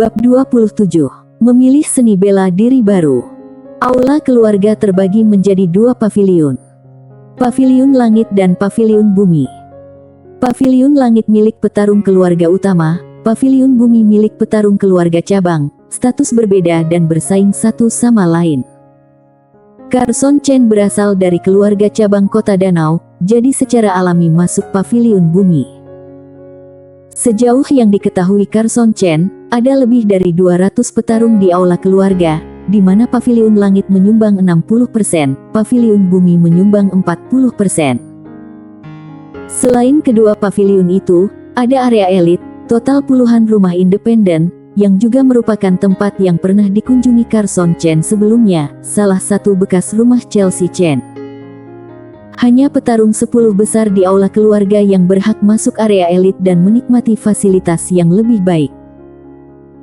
Bab 27. Memilih seni bela diri baru. Aula keluarga terbagi menjadi dua paviliun. Paviliun langit dan paviliun bumi. Paviliun langit milik petarung keluarga utama, paviliun bumi milik petarung keluarga cabang, status berbeda dan bersaing satu sama lain. Carson Chen berasal dari keluarga cabang Kota Danau, jadi secara alami masuk paviliun bumi. Sejauh yang diketahui Carson Chen, ada lebih dari 200 petarung di aula keluarga, di mana paviliun langit menyumbang 60%, paviliun bumi menyumbang 40%. Selain kedua paviliun itu, ada area elit, total puluhan rumah independen, yang juga merupakan tempat yang pernah dikunjungi Carson Chen sebelumnya, salah satu bekas rumah Chelsea Chen. Hanya petarung 10 besar di aula keluarga yang berhak masuk area elit dan menikmati fasilitas yang lebih baik.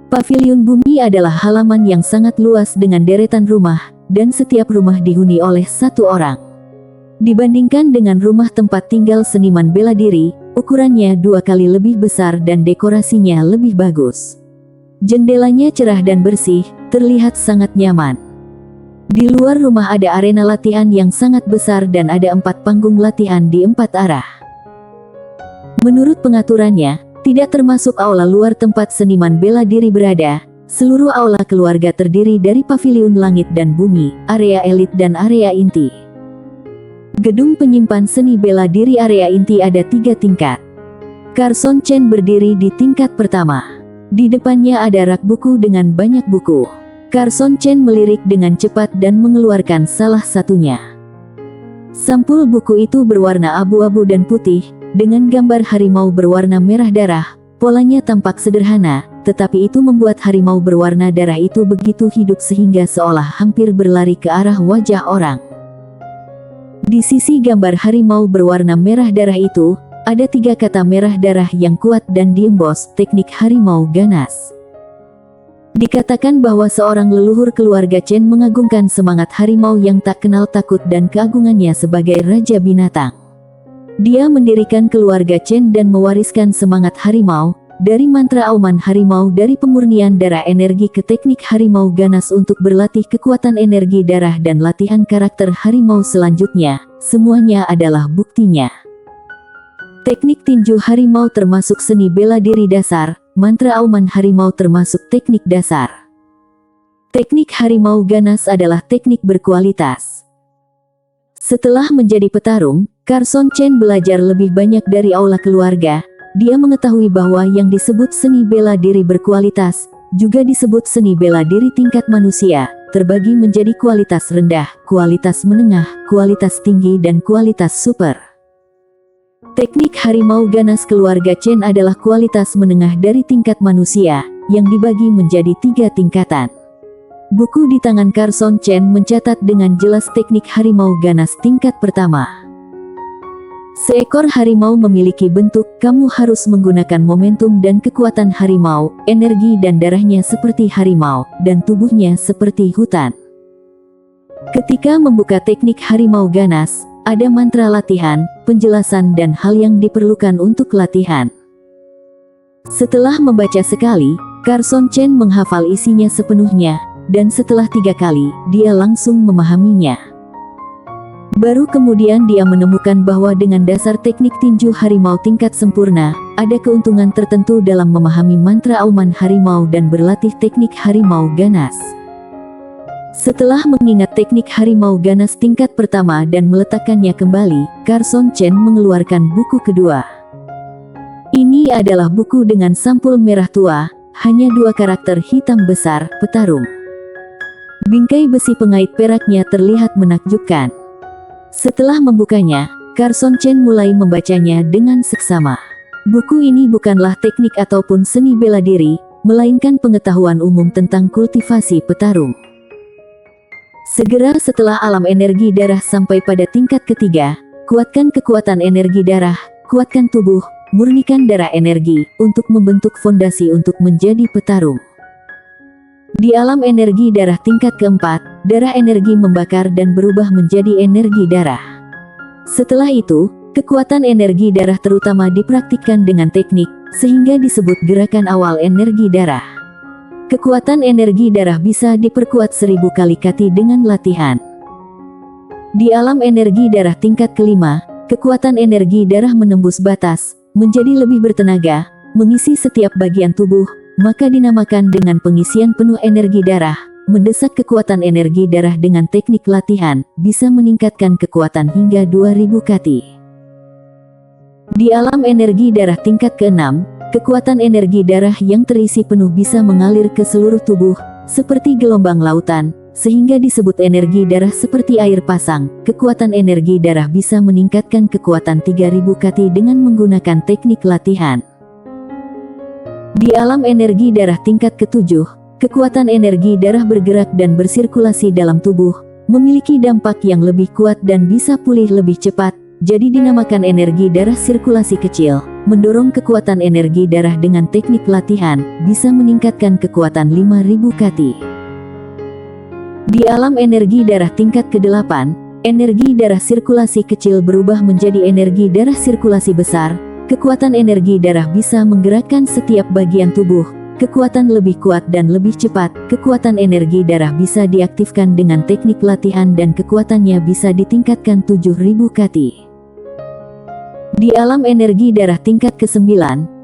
Paviliun bumi adalah halaman yang sangat luas dengan deretan rumah, dan setiap rumah dihuni oleh satu orang. Dibandingkan dengan rumah tempat tinggal seniman bela diri, ukurannya 2 kali lebih besar dan dekorasinya lebih bagus. Jendelanya cerah dan bersih, terlihat sangat nyaman. Di luar rumah ada arena latihan yang sangat besar dan ada 4 panggung latihan di 4 arah. Menurut pengaturannya, tidak termasuk aula luar tempat seniman bela diri berada, seluruh aula keluarga terdiri dari paviliun langit dan bumi, area elit dan area inti. Gedung penyimpan seni bela diri area inti ada 3 tingkat. Carson Chen berdiri di tingkat pertama. Di depannya ada rak buku dengan banyak buku. Carson Chen melirik dengan cepat dan mengeluarkan salah satunya. Sampul buku itu berwarna abu-abu dan putih, dengan gambar harimau berwarna merah darah. Polanya tampak sederhana, tetapi itu membuat harimau berwarna darah itu begitu hidup sehingga seolah hampir berlari ke arah wajah orang. Di sisi gambar harimau berwarna merah darah itu, ada 3 kata merah darah yang kuat dan diembos, teknik harimau ganas. Dikatakan bahwa seorang leluhur keluarga Chen mengagungkan semangat harimau yang tak kenal takut dan keagungannya sebagai raja binatang. Dia mendirikan keluarga Chen dan mewariskan semangat harimau, dari mantra auman harimau dari pemurnian darah energi ke teknik harimau ganas untuk berlatih kekuatan energi darah dan latihan karakter harimau selanjutnya, semuanya adalah buktinya. Teknik tinju harimau termasuk seni bela diri dasar, mantra auman harimau termasuk teknik dasar. Teknik harimau ganas adalah teknik berkualitas. Setelah menjadi petarung, Carson Chen belajar lebih banyak dari aula keluarga. Dia mengetahui bahwa yang disebut seni bela diri berkualitas, juga disebut seni bela diri tingkat manusia, terbagi menjadi kualitas rendah, kualitas menengah, kualitas tinggi dan kualitas super. Teknik harimau ganas keluarga Chen adalah kualitas menengah dari tingkat manusia, yang dibagi menjadi 3 tingkatan. Buku di tangan Carson Chen mencatat dengan jelas teknik harimau ganas tingkat pertama. Seekor harimau memiliki bentuk, kamu harus menggunakan momentum dan kekuatan harimau, energi dan darahnya seperti harimau, dan tubuhnya seperti hutan. Ketika membuka teknik harimau ganas, ada mantra latihan, penjelasan dan hal yang diperlukan untuk latihan. Setelah membaca sekali, Carson Chen menghafal isinya sepenuhnya, dan setelah 3 kali, dia langsung memahaminya. Baru kemudian dia menemukan bahwa dengan dasar teknik tinju harimau tingkat sempurna, ada keuntungan tertentu dalam memahami mantra auman harimau dan berlatih teknik harimau ganas. Setelah mengingat teknik harimau ganas tingkat pertama dan meletakkannya kembali, Carson Chen mengeluarkan buku kedua. Ini adalah buku dengan sampul merah tua, hanya 2 karakter hitam besar, petarung. Bingkai besi pengait peraknya terlihat menakjubkan. Setelah membukanya, Carson Chen mulai membacanya dengan seksama. Buku ini bukanlah teknik ataupun seni bela diri, melainkan pengetahuan umum tentang kultivasi petarung. Segera setelah alam energi darah sampai pada tingkat ketiga, kuatkan kekuatan energi darah, kuatkan tubuh, murnikan darah energi, untuk membentuk fondasi untuk menjadi petarung. Di alam energi darah tingkat keempat, darah energi membakar dan berubah menjadi energi darah. Setelah itu, kekuatan energi darah terutama dipraktikkan dengan teknik, sehingga disebut gerakan awal energi darah. Kekuatan energi darah bisa diperkuat 1000 kali kati dengan latihan. Di alam energi darah tingkat kelima, kekuatan energi darah menembus batas, menjadi lebih bertenaga, mengisi setiap bagian tubuh, maka dinamakan dengan pengisian penuh energi darah. Mendesak kekuatan energi darah dengan teknik latihan, bisa meningkatkan kekuatan hingga 2000 kati. Di alam energi darah tingkat keenam, kekuatan energi darah yang terisi penuh bisa mengalir ke seluruh tubuh, seperti gelombang lautan, sehingga disebut energi darah seperti air pasang. Kekuatan energi darah bisa meningkatkan kekuatan 3000 kati dengan menggunakan teknik latihan. Di alam energi darah tingkat ketujuh, kekuatan energi darah bergerak dan bersirkulasi dalam tubuh, memiliki dampak yang lebih kuat dan bisa pulih lebih cepat, jadi dinamakan energi darah sirkulasi kecil. Mendorong kekuatan energi darah dengan teknik latihan, bisa meningkatkan kekuatan 5000 kati. Di alam energi darah tingkat ke-8, energi darah sirkulasi kecil berubah menjadi energi darah sirkulasi besar. Kekuatan energi darah bisa menggerakkan setiap bagian tubuh. Kekuatan lebih kuat dan lebih cepat. Kekuatan energi darah bisa diaktifkan dengan teknik latihan dan kekuatannya bisa ditingkatkan 7000 kati. Di alam energi darah tingkat ke-9,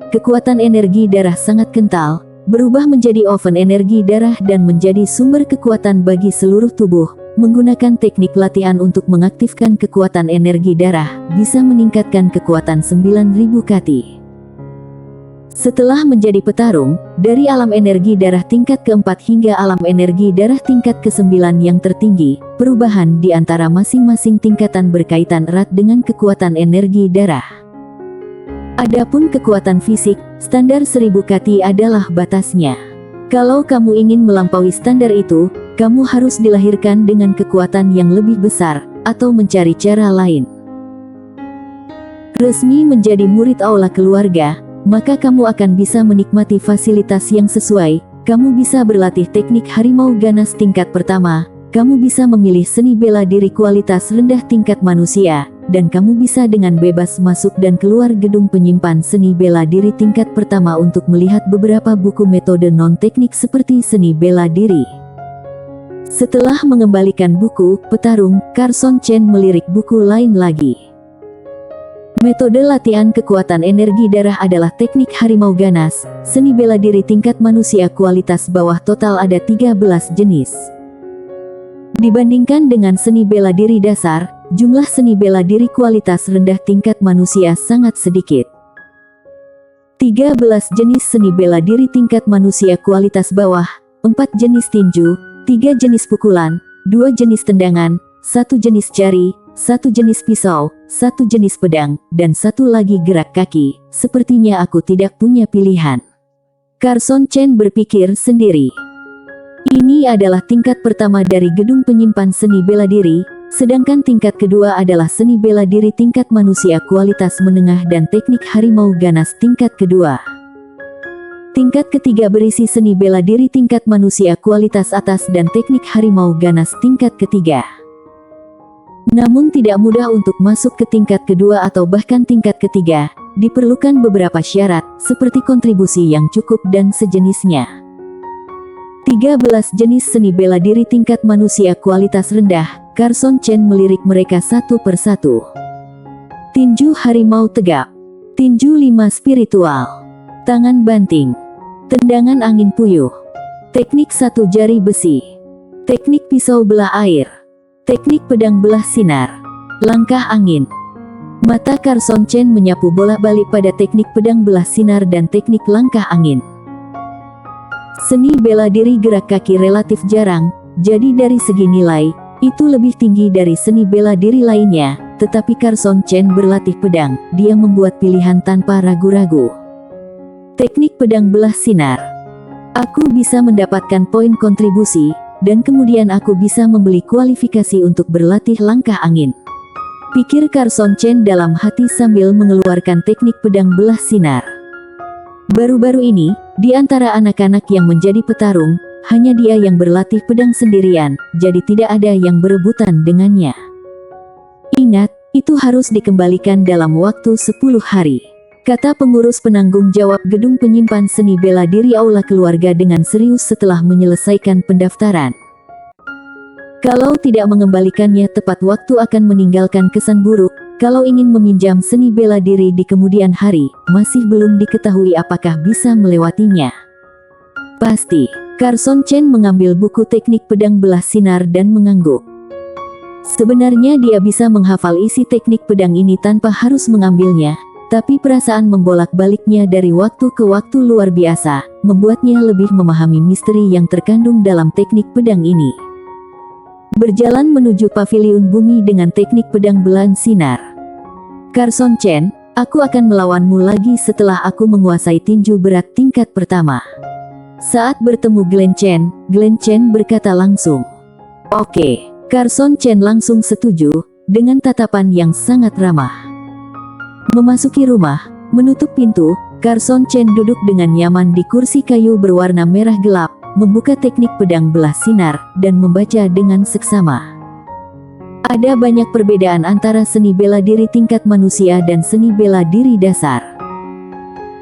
kekuatan energi darah sangat kental, berubah menjadi oven energi darah dan menjadi sumber kekuatan bagi seluruh tubuh. Menggunakan teknik latihan untuk mengaktifkan kekuatan energi darah, bisa meningkatkan kekuatan 9000 kati. Setelah menjadi petarung, dari alam energi darah tingkat keempat hingga alam energi darah tingkat ke-9 yang tertinggi, perubahan di antara masing-masing tingkatan berkaitan erat dengan kekuatan energi darah. Adapun kekuatan fisik, standar 1000 kati adalah batasnya. Kalau kamu ingin melampaui standar itu, kamu harus dilahirkan dengan kekuatan yang lebih besar, atau mencari cara lain. Resmi menjadi murid aula keluarga, maka kamu akan bisa menikmati fasilitas yang sesuai. Kamu bisa berlatih teknik harimau ganas tingkat pertama, kamu bisa memilih seni bela diri kualitas rendah tingkat manusia, dan kamu bisa dengan bebas masuk dan keluar gedung penyimpan seni bela diri tingkat pertama untuk melihat beberapa buku metode non-teknik seperti seni bela diri. Setelah mengembalikan buku, petarung, Carson Chen melirik buku lain lagi. Metode latihan kekuatan energi darah adalah teknik harimau ganas, seni bela diri tingkat manusia kualitas bawah total ada 13 jenis. Dibandingkan dengan seni bela diri dasar, jumlah seni bela diri kualitas rendah tingkat manusia sangat sedikit. 13 jenis seni bela diri tingkat manusia kualitas bawah, 4 jenis tinju, 3 jenis pukulan, 2 jenis tendangan, 1 jenis jari, 1 jenis pisau, 1 jenis pedang, dan 1 lagi gerak kaki. Sepertinya aku tidak punya pilihan. Carson Chen berpikir sendiri. Ini adalah tingkat pertama dari gedung penyimpan seni bela diri, sedangkan tingkat kedua adalah seni bela diri tingkat manusia kualitas menengah dan teknik harimau ganas tingkat kedua. Tingkat ketiga berisi seni bela diri tingkat manusia kualitas atas dan teknik harimau ganas tingkat ketiga. Namun tidak mudah untuk masuk ke tingkat kedua atau bahkan tingkat ketiga, diperlukan beberapa syarat, seperti kontribusi yang cukup dan sejenisnya. 13 jenis seni bela diri tingkat manusia kualitas rendah, Carson Chen melirik mereka satu persatu. Tinju harimau tegap, tinju 5 spiritual, tangan banting, tendangan angin puyuh, teknik 1 jari besi, teknik pisau belah air, teknik pedang belah sinar, langkah angin. Mata Carson Chen menyapu bolak-balik pada teknik pedang belah sinar dan teknik langkah angin. Seni bela diri gerak kaki relatif jarang, jadi dari segi nilai, itu lebih tinggi dari seni bela diri lainnya, tetapi Carson Chen berlatih pedang, dia membuat pilihan tanpa ragu-ragu. Teknik pedang belah sinar. Aku bisa mendapatkan poin kontribusi, dan kemudian aku bisa membeli kualifikasi untuk berlatih langkah angin. Pikir Carson Chen dalam hati sambil mengeluarkan teknik pedang belah sinar. Baru-baru ini, di antara anak-anak yang menjadi petarung, hanya dia yang berlatih pedang sendirian, jadi tidak ada yang berebutan dengannya. Ingat, itu harus dikembalikan dalam waktu 10 hari. kata pengurus penanggung jawab gedung penyimpan seni bela diri Aula Keluarga dengan serius setelah menyelesaikan pendaftaran. Kalau tidak mengembalikannya tepat waktu akan meninggalkan kesan buruk. Kalau ingin meminjam seni bela diri di kemudian hari, masih belum diketahui apakah bisa melewatinya. Pasti, Carson Chen mengambil buku teknik pedang belah sinar dan mengangguk. Sebenarnya dia bisa menghafal isi teknik pedang ini tanpa harus mengambilnya, tapi perasaan membolak-baliknya dari waktu ke waktu luar biasa, membuatnya lebih memahami misteri yang terkandung dalam teknik pedang ini. Berjalan menuju paviliun bumi dengan teknik pedang belah sinar. Carson Chen, aku akan melawanmu lagi setelah aku menguasai tinju berat tingkat pertama. Saat bertemu Glen Chen berkata langsung. Oke, Carson Chen langsung setuju, dengan tatapan yang sangat ramah. Memasuki rumah, menutup pintu, Carson Chen duduk dengan nyaman di kursi kayu berwarna merah gelap, membuka teknik pedang belah sinar, dan membaca dengan seksama. Ada banyak perbedaan antara seni bela diri tingkat manusia dan seni bela diri dasar.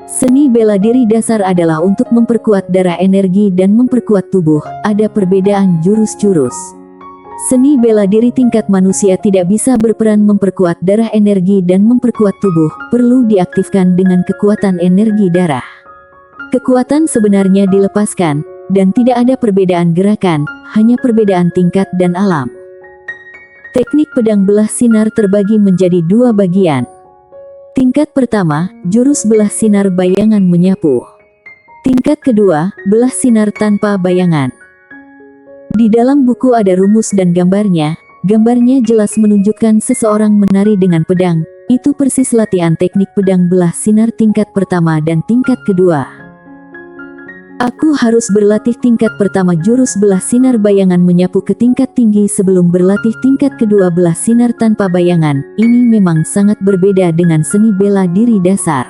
Seni bela diri dasar adalah untuk memperkuat darah energi dan memperkuat tubuh, ada perbedaan jurus-jurus. Seni bela diri tingkat manusia tidak bisa berperan memperkuat darah energi dan memperkuat tubuh, perlu diaktifkan dengan kekuatan energi darah. Kekuatan sebenarnya dilepaskan, dan tidak ada perbedaan gerakan, hanya perbedaan tingkat dan alam. Teknik pedang belah sinar terbagi menjadi dua bagian. Tingkat pertama, jurus belah sinar bayangan menyapu. Tingkat kedua, belah sinar tanpa bayangan. Di dalam buku ada rumus dan gambarnya. Gambarnya jelas menunjukkan seseorang menari dengan pedang. Itu persis latihan teknik pedang belah sinar tingkat pertama dan tingkat kedua. Aku harus berlatih tingkat pertama jurus belah sinar bayangan menyapu ke tingkat tinggi sebelum berlatih tingkat kedua belah sinar tanpa bayangan. Ini memang sangat berbeda dengan seni bela diri dasar.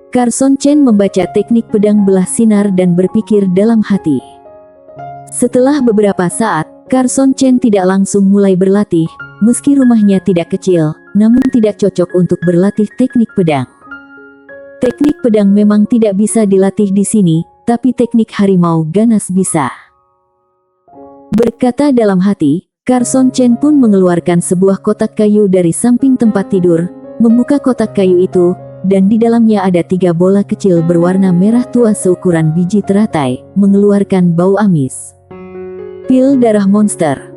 Carson Chen membaca teknik pedang belah sinar dan berpikir dalam hati. Setelah beberapa saat, Carson Chen tidak langsung mulai berlatih, meski rumahnya tidak kecil, namun tidak cocok untuk berlatih teknik pedang. Teknik pedang memang tidak bisa dilatih di sini, tapi teknik harimau ganas bisa. Berkata dalam hati, Carson Chen pun mengeluarkan sebuah kotak kayu dari samping tempat tidur, membuka kotak kayu itu, dan di dalamnya ada 3 bola kecil berwarna merah tua seukuran biji teratai, mengeluarkan bau amis. Pil darah monster.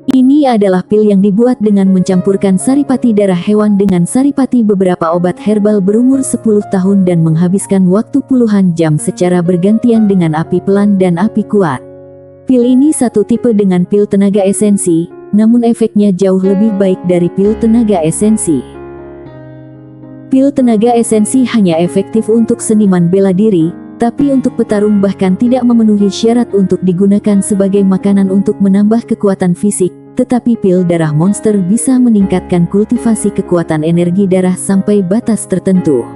Ini adalah pil yang dibuat dengan mencampurkan saripati darah hewan dengan saripati beberapa obat herbal berumur 10 tahun dan menghabiskan waktu puluhan jam secara bergantian dengan api pelan dan api kuat. Pil ini satu tipe dengan pil tenaga esensi, namun efeknya jauh lebih baik dari pil tenaga esensi. Pil tenaga esensi hanya efektif untuk seniman bela diri, tapi untuk petarung bahkan tidak memenuhi syarat untuk digunakan sebagai makanan untuk menambah kekuatan fisik. Tetapi pil darah monster bisa meningkatkan kultivasi kekuatan energi darah sampai batas tertentu.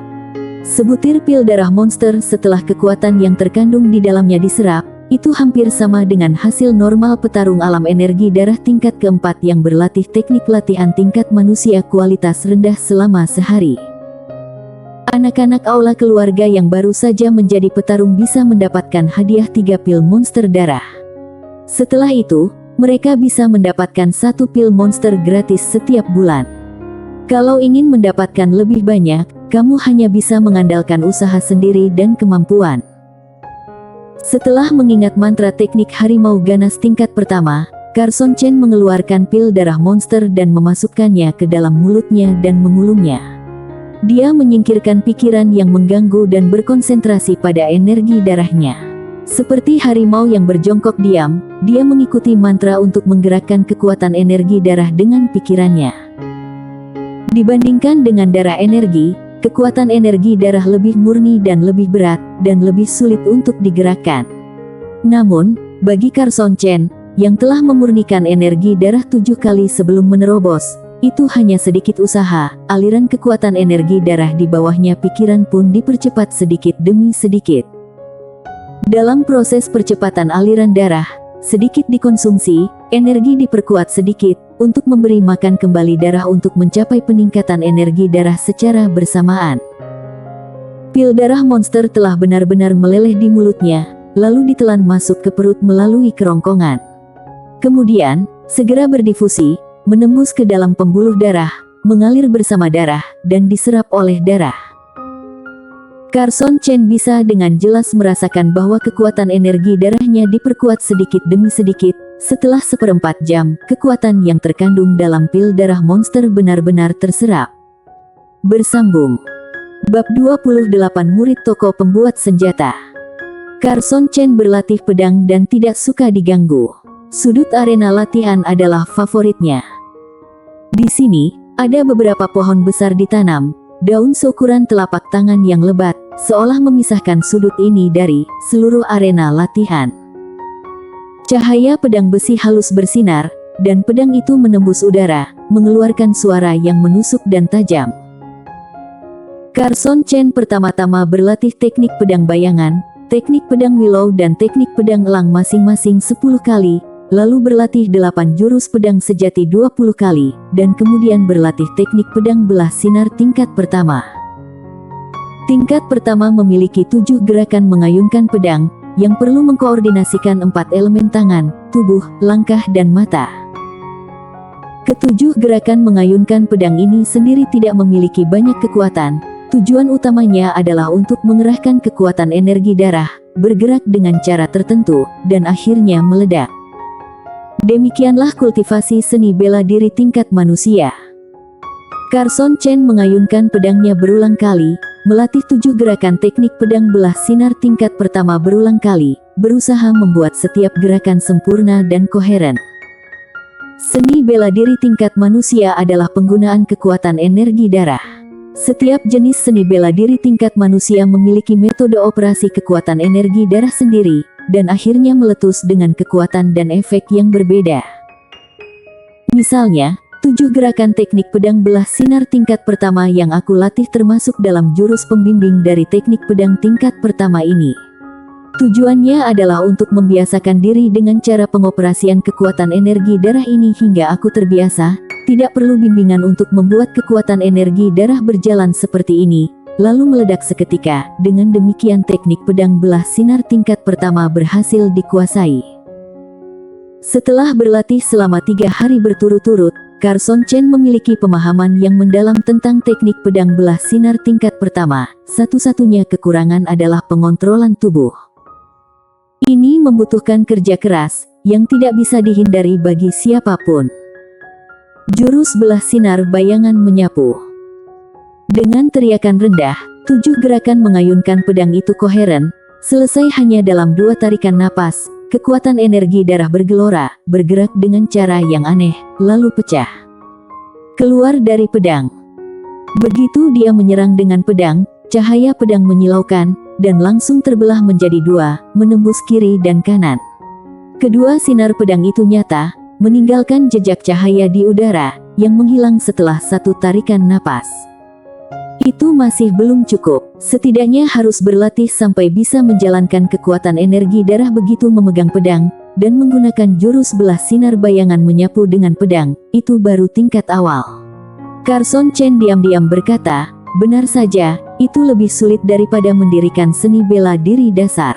Sebutir pil darah monster setelah kekuatan yang terkandung di dalamnya diserap, itu hampir sama dengan hasil normal petarung alam energi darah tingkat keempat yang berlatih teknik latihan tingkat manusia kualitas rendah selama sehari. Anak-anak Aula Keluarga yang baru saja menjadi petarung bisa mendapatkan hadiah 3 pil monster darah. Setelah itu, mereka bisa mendapatkan 1 pil monster gratis setiap bulan. Kalau ingin mendapatkan lebih banyak, kamu hanya bisa mengandalkan usaha sendiri dan kemampuan. Setelah mengingat mantra teknik harimau ganas tingkat pertama, Carson Chen mengeluarkan pil darah monster dan memasukkannya ke dalam mulutnya dan mengulumnya. Dia menyingkirkan pikiran yang mengganggu dan berkonsentrasi pada energi darahnya. Seperti harimau yang berjongkok diam, dia mengikuti mantra untuk menggerakkan kekuatan energi darah dengan pikirannya. Dibandingkan dengan darah energi, kekuatan energi darah lebih murni dan lebih berat, dan lebih sulit untuk digerakkan. Namun, bagi Carson Chen, yang telah memurnikan energi darah 7 kali sebelum menerobos, itu hanya sedikit usaha. Aliran kekuatan energi darah di bawahnya pikiran pun dipercepat sedikit demi sedikit. Dalam proses percepatan aliran darah, sedikit dikonsumsi, energi diperkuat sedikit, untuk memberi makan kembali darah untuk mencapai peningkatan energi darah secara bersamaan. Pil darah monster telah benar-benar meleleh di mulutnya, lalu ditelan masuk ke perut melalui kerongkongan. Kemudian, segera berdifusi, menembus ke dalam pembuluh darah, mengalir bersama darah, dan diserap oleh darah. Carson Chen bisa dengan jelas merasakan bahwa kekuatan energi darahnya diperkuat sedikit demi sedikit. Setelah 1/4 jam, kekuatan yang terkandung dalam pil darah monster benar-benar terserap. Bersambung. Bab 28 Murid Toko Pembuat Senjata. Carson Chen berlatih pedang dan tidak suka diganggu. Sudut arena latihan adalah favoritnya. Di sini, ada beberapa pohon besar ditanam, daun seukuran telapak tangan yang lebat, seolah memisahkan sudut ini dari seluruh arena latihan. Cahaya pedang besi halus bersinar, dan pedang itu menembus udara, mengeluarkan suara yang menusuk dan tajam. Carson Chen pertama-tama berlatih teknik pedang bayangan, teknik pedang willow dan teknik pedang elang masing-masing 10 kali, lalu berlatih 8 jurus pedang sejati 20 kali, dan kemudian berlatih teknik pedang belah sinar tingkat pertama. Tingkat pertama memiliki 7 gerakan mengayunkan pedang, yang perlu mengkoordinasikan 4 elemen tangan, tubuh, langkah dan mata. Ketujuh gerakan mengayunkan pedang ini sendiri tidak memiliki banyak kekuatan. Tujuan utamanya adalah untuk mengerahkan kekuatan energi darah, bergerak dengan cara tertentu, dan akhirnya meledak. Demikianlah kultivasi seni bela diri tingkat manusia. Carson Chen mengayunkan pedangnya berulang kali, melatih 7 gerakan teknik pedang belah sinar tingkat pertama berulang kali, berusaha membuat setiap gerakan sempurna dan koheren. Seni bela diri tingkat manusia adalah penggunaan kekuatan energi darah. Setiap jenis seni bela diri tingkat manusia memiliki metode operasi kekuatan energi darah sendiri, dan akhirnya meletus dengan kekuatan dan efek yang berbeda. Misalnya, 7 gerakan teknik pedang belah sinar tingkat pertama yang aku latih termasuk dalam jurus pembimbing dari teknik pedang tingkat pertama ini. Tujuannya adalah untuk membiasakan diri dengan cara pengoperasian kekuatan energi darah ini hingga aku terbiasa. Tidak perlu bimbingan untuk membuat kekuatan energi darah berjalan seperti ini, lalu meledak seketika. Dengan demikian teknik pedang belah sinar tingkat pertama berhasil dikuasai. Setelah berlatih selama 3 hari berturut-turut, Carson Chen memiliki pemahaman yang mendalam tentang teknik pedang belah sinar tingkat pertama. Satu-satunya kekurangan adalah pengontrolan tubuh. Ini membutuhkan kerja keras, yang tidak bisa dihindari bagi siapapun. Jurus belah sinar bayangan menyapu. Dengan teriakan rendah, 7 gerakan mengayunkan pedang itu koheren, selesai hanya dalam 2 tarikan napas. Kekuatan energi darah bergelora, bergerak dengan cara yang aneh, lalu pecah. Keluar dari pedang. Begitu dia menyerang dengan pedang, cahaya pedang menyilaukan, dan langsung terbelah menjadi 2, menembus kiri dan kanan. Kedua sinar pedang itu nyata, meninggalkan jejak cahaya di udara, yang menghilang setelah 1 tarikan napas. Itu masih belum cukup, setidaknya harus berlatih sampai bisa menjalankan kekuatan energi darah begitu memegang pedang, dan menggunakan jurus belah sinar bayangan menyapu dengan pedang, itu baru tingkat awal. Carson Chen diam-diam berkata, benar saja, itu lebih sulit daripada mendirikan seni bela diri dasar.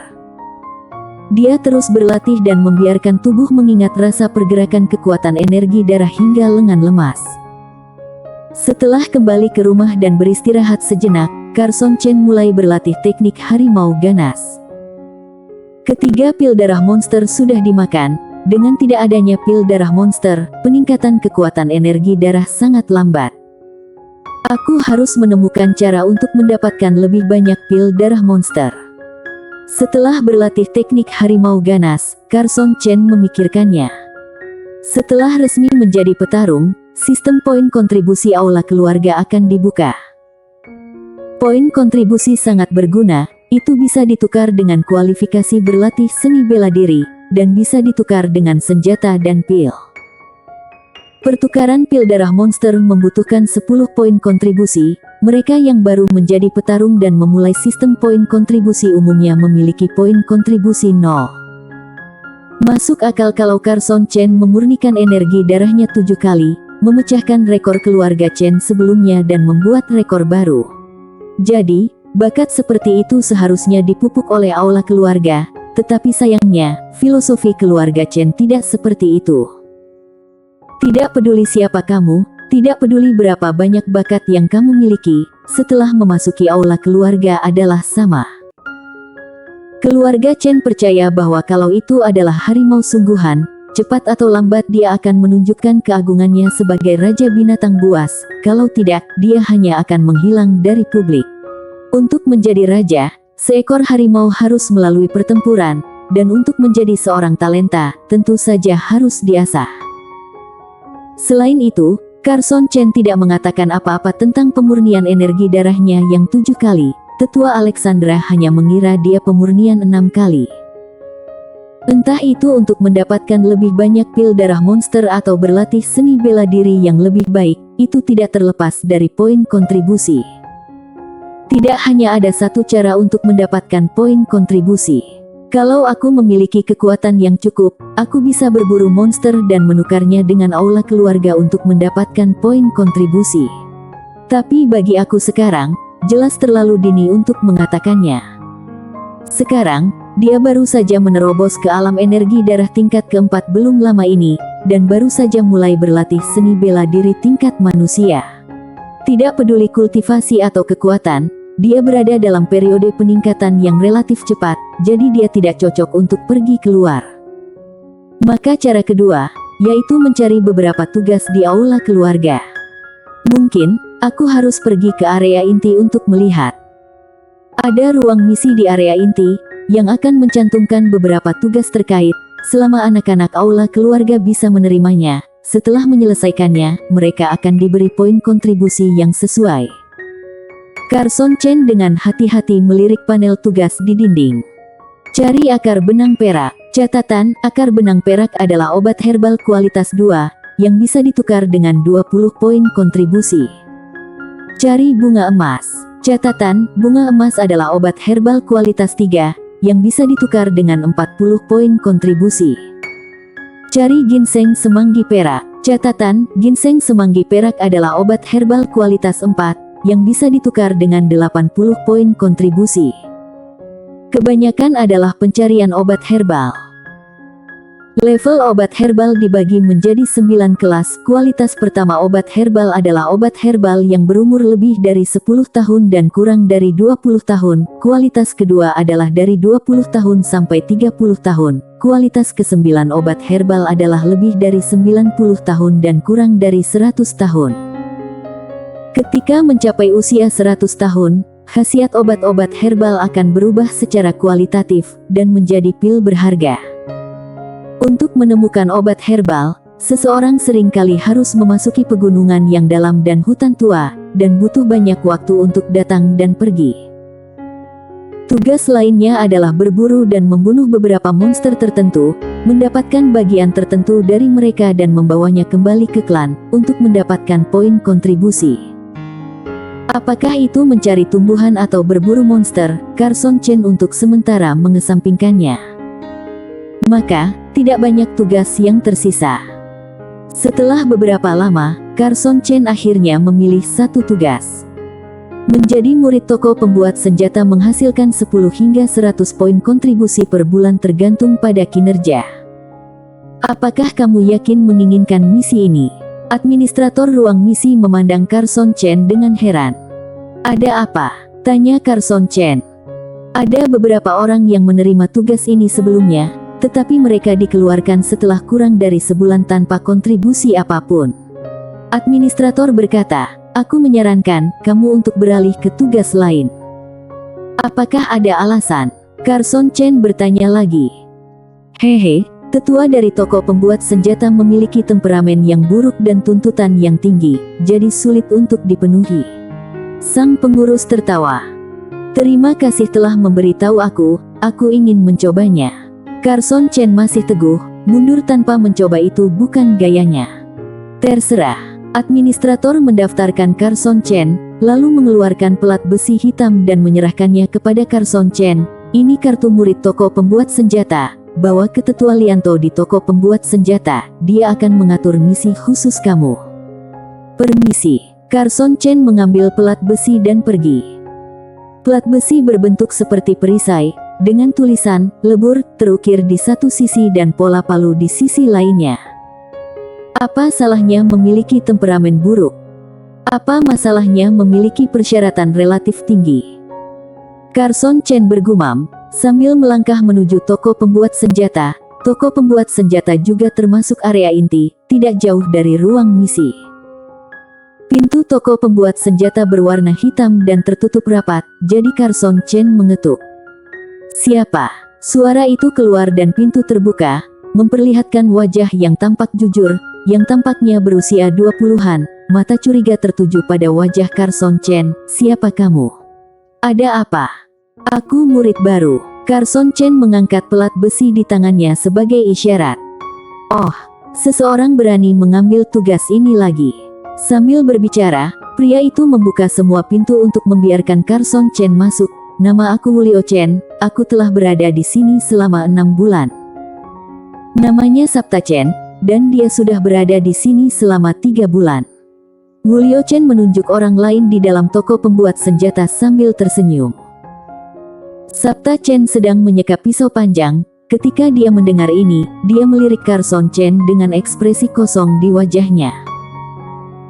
Dia terus berlatih dan membiarkan tubuh mengingat rasa pergerakan kekuatan energi darah hingga lengan lemas. Setelah kembali ke rumah dan beristirahat sejenak, Carson Chen mulai berlatih teknik harimau ganas. Ketiga pil darah monster sudah dimakan. Dengan tidak adanya pil darah monster, peningkatan kekuatan energi darah sangat lambat. Aku harus menemukan cara untuk mendapatkan lebih banyak pil darah monster. Setelah berlatih teknik harimau ganas, Carson Chen memikirkannya. Setelah resmi menjadi petarung, sistem poin kontribusi aula keluarga akan dibuka. Poin kontribusi sangat berguna, itu bisa ditukar dengan kualifikasi berlatih seni bela diri, dan bisa ditukar dengan senjata dan pil. Pertukaran pil darah monster membutuhkan 10 poin kontribusi. Mereka yang baru menjadi petarung dan memulai sistem poin kontribusi umumnya memiliki poin kontribusi 0. Masuk akal kalau Carson Chen memurnikan energi darahnya 7 kali, memecahkan rekor keluarga Chen sebelumnya dan membuat rekor baru. Jadi, bakat seperti itu seharusnya dipupuk oleh aula keluarga, tetapi sayangnya, filosofi keluarga Chen tidak seperti itu. Tidak peduli siapa kamu, tidak peduli berapa banyak bakat yang kamu miliki, setelah memasuki aula keluarga adalah sama. Keluarga Chen percaya bahwa kalau itu adalah harimau sungguhan, cepat atau lambat dia akan menunjukkan keagungannya sebagai raja binatang buas, kalau tidak, dia hanya akan menghilang dari publik. Untuk menjadi raja, seekor harimau harus melalui pertempuran, dan untuk menjadi seorang talenta, tentu saja harus diasah. Selain itu, Carson Chen tidak mengatakan apa-apa tentang pemurnian energi darahnya yang 7 kali, tetua Alexandra hanya mengira dia pemurnian 6 kali. Entah itu untuk mendapatkan lebih banyak pil darah monster atau berlatih seni bela diri yang lebih baik, itu tidak terlepas dari poin kontribusi. Tidak hanya ada satu cara untuk mendapatkan poin kontribusi. Kalau aku memiliki kekuatan yang cukup, aku bisa berburu monster dan menukarnya dengan aula keluarga untuk mendapatkan poin kontribusi. Tapi bagi aku sekarang, jelas terlalu dini untuk mengatakannya. Sekarang, dia baru saja menerobos ke alam energi darah tingkat keempat belum lama ini, dan baru saja mulai berlatih seni bela diri tingkat manusia. Tidak peduli kultivasi atau kekuatan, dia berada dalam periode peningkatan yang relatif cepat, jadi dia tidak cocok untuk pergi keluar. Maka cara kedua, yaitu mencari beberapa tugas di aula keluarga. Mungkin, aku harus pergi ke area inti untuk melihat. Ada ruang misi di area inti, yang akan mencantumkan beberapa tugas terkait, selama anak-anak aula keluarga bisa menerimanya. Setelah menyelesaikannya, mereka akan diberi poin kontribusi yang sesuai. Carson Chen dengan hati-hati melirik panel tugas di dinding. Cari akar benang perak. Catatan, akar benang perak adalah obat herbal kualitas 2, yang bisa ditukar dengan 20 poin kontribusi. Cari bunga emas. Catatan, bunga emas adalah obat herbal kualitas 3, yang bisa ditukar dengan 40 poin kontribusi. Cari ginseng semanggi perak. Catatan, ginseng semanggi perak adalah obat herbal kualitas 4, yang bisa ditukar dengan 80 poin kontribusi. Kebanyakan adalah pencarian obat herbal. Level obat herbal dibagi menjadi 9 kelas. Kualitas pertama obat herbal adalah obat herbal yang berumur lebih dari 10 tahun dan kurang dari 20 tahun. Kualitas kedua adalah dari 20 tahun sampai 30 tahun. Kualitas ke-9 obat herbal adalah lebih dari 90 tahun dan kurang dari 100 tahun. Ketika mencapai usia 100 tahun, khasiat obat-obat herbal akan berubah secara kualitatif dan menjadi pil berharga. Untuk menemukan obat herbal, seseorang seringkali harus memasuki pegunungan yang dalam dan hutan tua, dan butuh banyak waktu untuk datang dan pergi. Tugas lainnya adalah berburu dan membunuh beberapa monster tertentu, mendapatkan bagian tertentu dari mereka dan membawanya kembali ke klan, untuk mendapatkan poin kontribusi. Apakah itu mencari tumbuhan atau berburu monster, Carson Chen untuk sementara mengesampingkannya. Maka, tidak banyak tugas yang tersisa. Setelah beberapa lama, Carson Chen akhirnya memilih satu tugas. Menjadi murid toko pembuat senjata menghasilkan 10 hingga 100 poin kontribusi per bulan tergantung pada kinerja. Apakah kamu yakin menginginkan misi ini? Administrator ruang misi memandang Carson Chen dengan heran. Ada apa? Tanya Carson Chen. Ada beberapa orang yang menerima tugas ini sebelumnya, tetapi mereka dikeluarkan setelah kurang dari sebulan tanpa kontribusi apapun. Administrator berkata, aku menyarankan kamu untuk beralih ke tugas lain. Apakah ada alasan? Carson Chen bertanya lagi. Hehe, tetua dari toko pembuat senjata memiliki temperamen yang buruk dan tuntutan yang tinggi, jadi sulit untuk dipenuhi. Sang pengurus tertawa. Terima kasih telah memberitahu aku ingin mencobanya. Carson Chen masih teguh, mundur tanpa mencoba itu bukan gayanya. Terserah. Administrator mendaftarkan Carson Chen, lalu mengeluarkan pelat besi hitam dan menyerahkannya kepada Carson Chen. Ini kartu murid toko pembuat senjata. Bawa ke Tetua Lianto di toko pembuat senjata, dia akan mengatur misi khusus kamu. Permisi. Carson Chen mengambil pelat besi dan pergi. Plat besi berbentuk seperti perisai, dengan tulisan "lebur" terukir di satu sisi dan pola palu di sisi lainnya. Apa salahnya memiliki temperamen buruk? Apa masalahnya memiliki persyaratan relatif tinggi? Carson Chen bergumam, sambil melangkah menuju toko pembuat senjata. Toko pembuat senjata juga termasuk area inti, tidak jauh dari ruang misi. Pintu toko pembuat senjata berwarna hitam dan tertutup rapat, jadi Carson Chen mengetuk. "Siapa?" Suara itu keluar dan pintu terbuka, memperlihatkan wajah yang tampak jujur, yang tampaknya berusia 20-an, mata curiga tertuju pada wajah Carson Chen. "Siapa kamu? Ada apa?" "Aku murid baru." Carson Chen mengangkat pelat besi di tangannya sebagai isyarat. "Oh, seseorang berani mengambil tugas ini lagi." Sambil berbicara, pria itu membuka semua pintu untuk membiarkan Carson Chen masuk. "Nama aku Wu Liu Chen, aku telah berada di sini selama 6 bulan. Namanya Sabta Chen, dan dia sudah berada di sini selama 3 bulan. Wu Liu Chen menunjuk orang lain di dalam toko pembuat senjata sambil tersenyum. Sabta Chen sedang menyeka pisau panjang. Ketika dia mendengar ini, dia melirik Carson Chen dengan ekspresi kosong di wajahnya.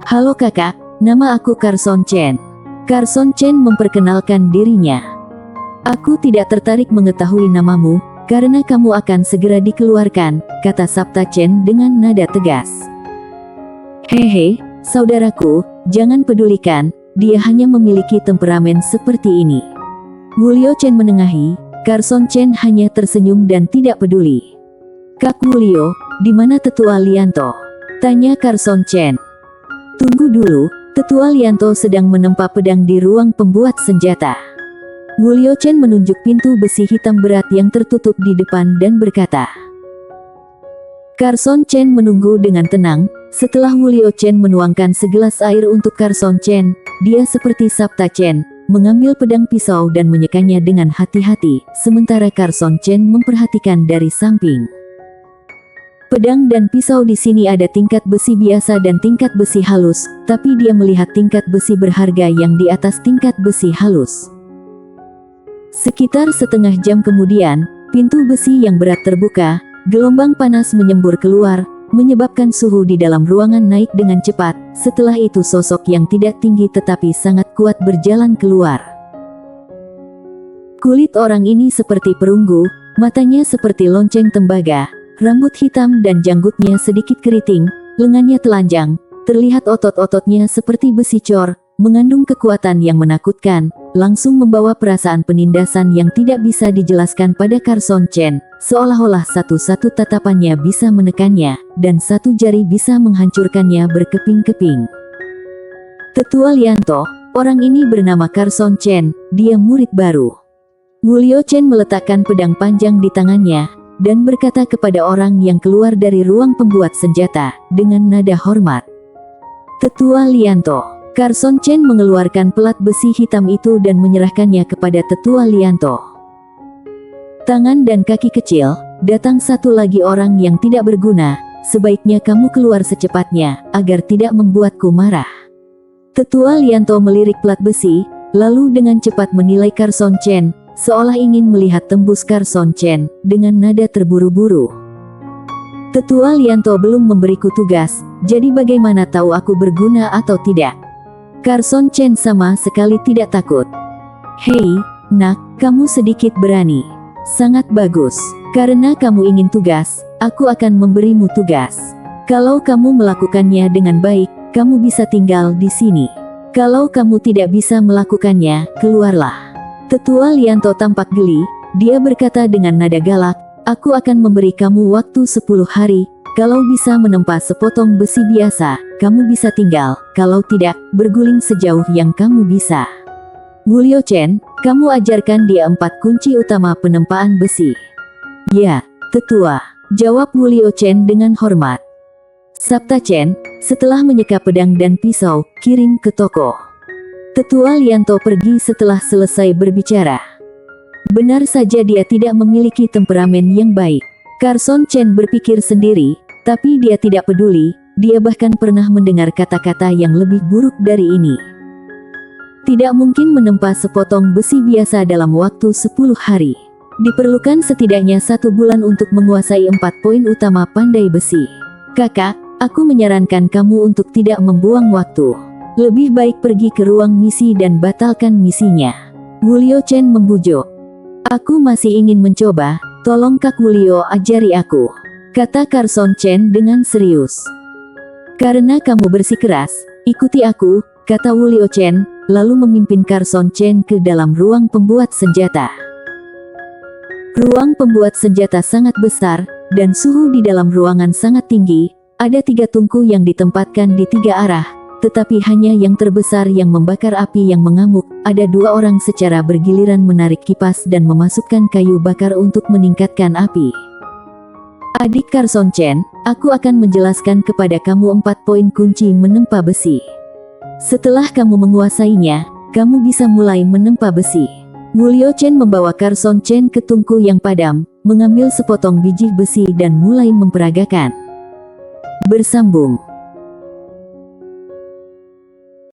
"Halo kakak, nama aku Carson Chen." Carson Chen memperkenalkan dirinya. "Aku tidak tertarik mengetahui namamu, karena kamu akan segera dikeluarkan," kata Sabta Chen dengan nada tegas. "Hehe, saudaraku, jangan pedulikan, dia hanya memiliki temperamen seperti ini." Wu Liu Chen menengahi, Carson Chen hanya tersenyum dan tidak peduli. "Kak Wu Liu, di mana Tetua Lianto?" tanya Carson Chen. "Tunggu dulu, Tetua Lianto sedang menempa pedang di ruang pembuat senjata." Wu Liu Chen menunjuk pintu besi hitam berat yang tertutup di depan dan berkata. Carson Chen menunggu dengan tenang. Setelah Wu Liu Chen menuangkan segelas air untuk Carson Chen, dia seperti Sabta Chen, mengambil pedang pisau dan menyekanya dengan hati-hati, sementara Carson Chen memperhatikan dari samping. Pedang dan pisau di sini ada tingkat besi biasa dan tingkat besi halus, tapi dia melihat tingkat besi berharga yang di atas tingkat besi halus. Sekitar setengah jam kemudian, pintu besi yang berat terbuka, gelombang panas menyembur keluar, menyebabkan suhu di dalam ruangan naik dengan cepat. Setelah itu sosok yang tidak tinggi tetapi sangat kuat berjalan keluar. Kulit orang ini seperti perunggu, matanya seperti lonceng tembaga. Rambut hitam dan janggutnya sedikit keriting, lengannya telanjang, terlihat otot-ototnya seperti besi cor, mengandung kekuatan yang menakutkan, langsung membawa perasaan penindasan yang tidak bisa dijelaskan pada Carson Chen, seolah-olah satu-satu tatapannya bisa menekannya, dan satu jari bisa menghancurkannya berkeping-keping. Tetua Lianto, orang ini bernama Carson Chen, dia murid baru. Wu Liu Chen meletakkan pedang panjang di tangannya, dan berkata kepada orang yang keluar dari ruang pembuat senjata, dengan nada hormat. "Tetua Lianto." Carson Chen mengeluarkan pelat besi hitam itu dan menyerahkannya kepada Tetua Lianto. "Tangan dan kaki kecil, datang satu lagi orang yang tidak berguna, sebaiknya kamu keluar secepatnya, agar tidak membuatku marah." Tetua Lianto melirik pelat besi, lalu dengan cepat menilai Carson Chen, seolah ingin melihat tembus Carson Chen, dengan nada terburu-buru. "Tetua Lianto belum memberiku tugas, jadi bagaimana tahu aku berguna atau tidak?" Carson Chen sama sekali tidak takut. "Hei, nak, kamu sedikit berani. Sangat bagus. Karena kamu ingin tugas, aku akan memberimu tugas. Kalau kamu melakukannya dengan baik, kamu bisa tinggal di sini. Kalau kamu tidak bisa melakukannya, keluarlah." Tetua Lianto tampak geli, dia berkata dengan nada galak, "Aku akan memberi kamu waktu 10 hari, kalau bisa menempa sepotong besi biasa, kamu bisa tinggal, kalau tidak, berguling sejauh yang kamu bisa." "Wu Liu Chen, kamu ajarkan dia 4 kunci utama penempaan besi." "Ya, Tetua," jawab Wu Liu Chen dengan hormat. Sabta Chen, setelah menyeka pedang dan pisau, kirim ke toko. Tetua Lianto pergi setelah selesai berbicara. Benar saja dia tidak memiliki temperamen yang baik. Carson Chen berpikir sendiri, tapi dia tidak peduli, dia bahkan pernah mendengar kata-kata yang lebih buruk dari ini. Tidak mungkin menempa sepotong besi biasa dalam waktu 10 hari. Diperlukan setidaknya 1 bulan untuk menguasai 4 poin utama pandai besi. Kakak, aku menyarankan kamu untuk tidak membuang waktu. Lebih baik pergi ke ruang misi dan batalkan misinya. Wulio Chen membujuk. Aku masih ingin mencoba, tolong Kak Wulio ajari aku, kata Carson Chen dengan serius. Karena kamu bersikeras, ikuti aku, kata Wulio Chen, lalu memimpin Carson Chen ke dalam ruang pembuat senjata. Ruang pembuat senjata sangat besar, dan suhu di dalam ruangan sangat tinggi. Ada 3 tungku yang ditempatkan di 3 arah, tetapi hanya yang terbesar yang membakar api yang mengamuk. Ada 2 orang secara bergiliran menarik kipas dan memasukkan kayu bakar untuk meningkatkan api. Adik Carson Chen, aku akan menjelaskan kepada kamu 4 poin kunci menempa besi. Setelah kamu menguasainya, kamu bisa mulai menempa besi. Wulio Chen membawa Carson Chen ke tungku yang padam, mengambil sepotong biji besi dan mulai memperagakan. Bersambung.